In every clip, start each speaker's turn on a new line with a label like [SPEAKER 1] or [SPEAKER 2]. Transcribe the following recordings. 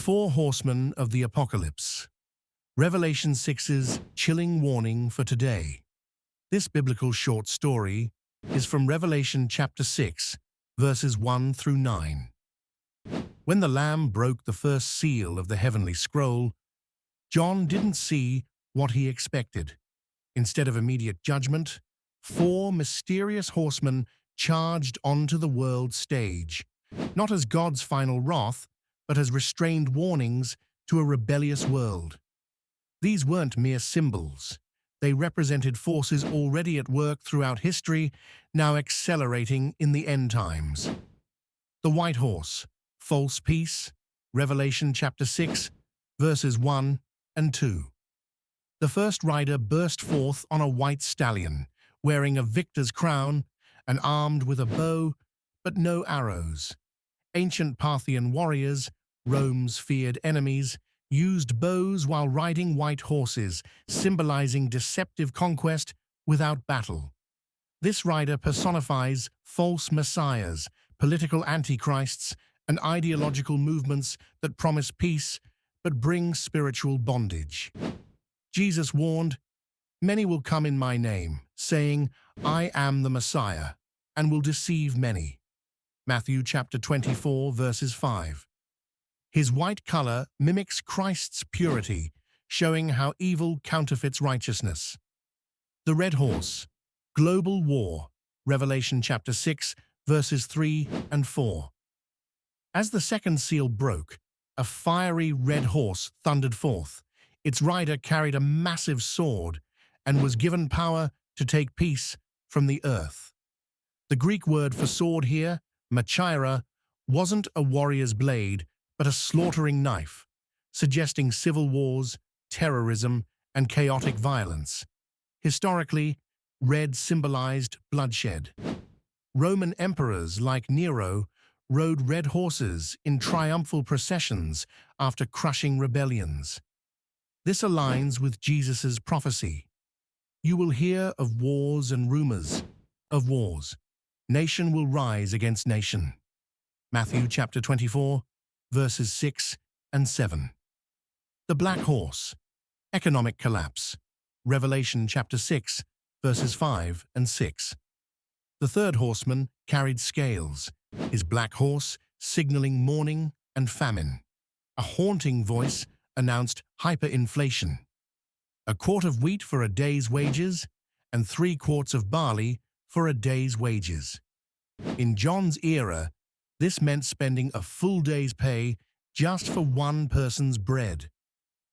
[SPEAKER 1] Four Horsemen of the Apocalypse. Revelation 6's chilling warning for today. This biblical short story is from Revelation chapter 6, verses 1 through 9. When the Lamb broke the first seal of the heavenly scroll, John didn't see what he expected. Instead of immediate judgment, four mysterious horsemen charged onto the world stage, not as God's final wrath, but as restrained warnings to a rebellious world. These weren't mere symbols. They represented forces already at work throughout history, now accelerating in the end times. The white horse, false peace, Revelation chapter 6, verses 1 and 2. The first rider burst forth on a white stallion, wearing a victor's crown and armed with a bow, but no arrows. Ancient Parthian warriors, Rome's feared enemies, used bows while riding white horses, symbolizing deceptive conquest without battle. This rider personifies false messiahs, political antichrists, and ideological movements that promise peace but bring spiritual bondage. Jesus warned, "Many will come in my name, saying, 'I am the Messiah,' and will deceive many." Matthew chapter 24, verses 5. His white color mimics Christ's purity, showing how evil counterfeits righteousness. The red horse, global war, Revelation chapter 6, verses 3 and 4. As the second seal broke, a fiery red horse thundered forth. Its rider carried a massive sword and was given power to take peace from the earth. The Greek word for sword here, machaira, wasn't a warrior's blade, but a slaughtering knife, suggesting civil wars, terrorism, and chaotic violence. Historically, red symbolized bloodshed. Roman emperors like Nero rode red horses in triumphal processions after crushing rebellions. This aligns with Jesus' prophecy. "You will hear of wars and rumors of wars. Nation will rise against nation." Matthew chapter 24, verses 6 and 7. The black horse, economic collapse, Revelation chapter 6, verses 5 and 6. The third horseman carried scales, his black horse signaling mourning and famine. A haunting voice announced hyperinflation. A quart of wheat for a day's wages, and 3 quarts of barley for a day's wages. In John's era, this meant spending a full day's pay just for one person's bread,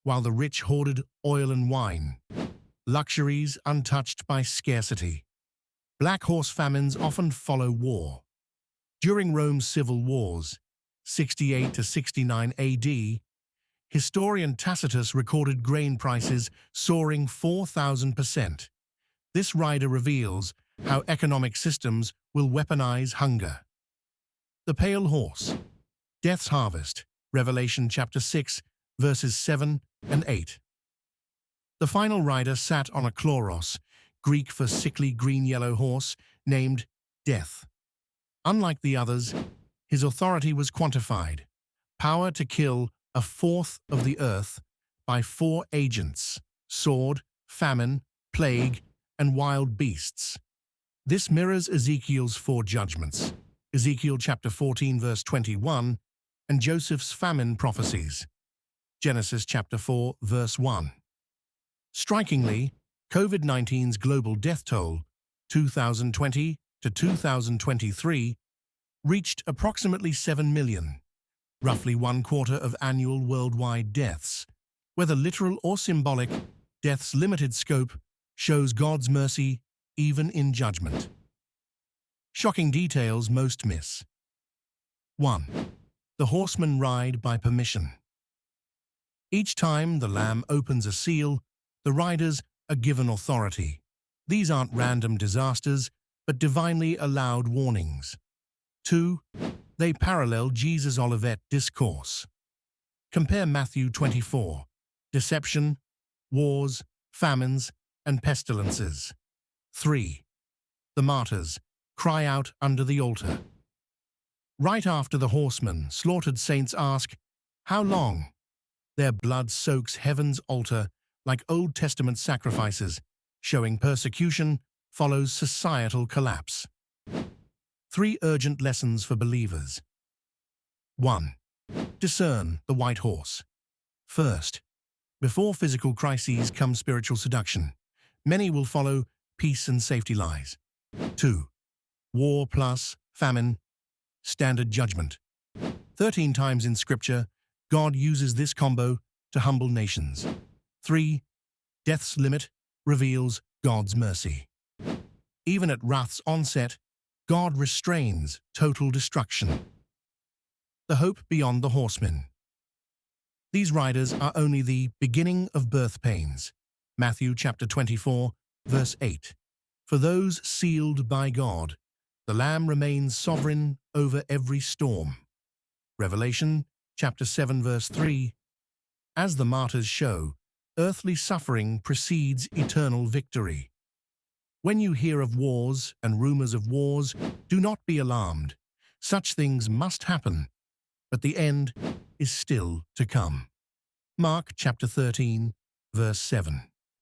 [SPEAKER 1] while the rich hoarded oil and wine, luxuries untouched by scarcity. Black horse famines often follow war. During Rome's civil wars, 68 to 69 AD, historian Tacitus recorded grain prices soaring 4,000%. This rider reveals how economic systems will weaponize hunger. The pale horse, death's harvest, Revelation chapter 6, verses 7 and 8. The final rider sat on a chloros, Greek for sickly green-yellow horse, named Death. Unlike the others, his authority was quantified: power to kill a fourth of the earth by 4 agents: sword, famine, plague, and wild beasts. This mirrors Ezekiel's 4 judgments, Ezekiel chapter 14, verse 21, and Joseph's famine prophecies, Genesis chapter 4, verse 1. Strikingly, COVID-19's global death toll, 2020 to 2023, reached approximately 7 million, roughly 1/4 of annual worldwide deaths. Whether literal or symbolic, death's limited scope shows God's mercy even in judgment. Shocking details most miss. 1. The horsemen ride by permission. Each time the Lamb opens a seal, the riders are given authority. These aren't random disasters, but divinely allowed warnings. 2. They parallel Jesus' Olivet discourse. Compare Matthew 24, deception, wars, famines, and pestilences. 3. The martyrs cry out under the altar. Right after the horsemen, slaughtered saints ask, How long? Their blood soaks heaven's altar like Old Testament sacrifices, showing persecution follows societal collapse. 3 urgent lessons for believers. 1. Discern the white horse. First, before physical crises come spiritual seduction. Many will follow peace and safety lies. 2. War plus famine, standard judgment. 13 times in Scripture, God uses this combo to humble nations. 3. Death's limit reveals God's mercy. Even at wrath's onset, God restrains total destruction. The hope beyond the horsemen. These riders are only the beginning of birth pains. Matthew chapter 24, verse 8. For those sealed by God, the Lamb remains sovereign over every storm. Revelation chapter 7, verse 3. As the martyrs show, earthly suffering precedes eternal victory. When you hear of wars and rumors of wars, do not be alarmed. Such things must happen, but the end is still to come. Mark chapter 13, verse 7.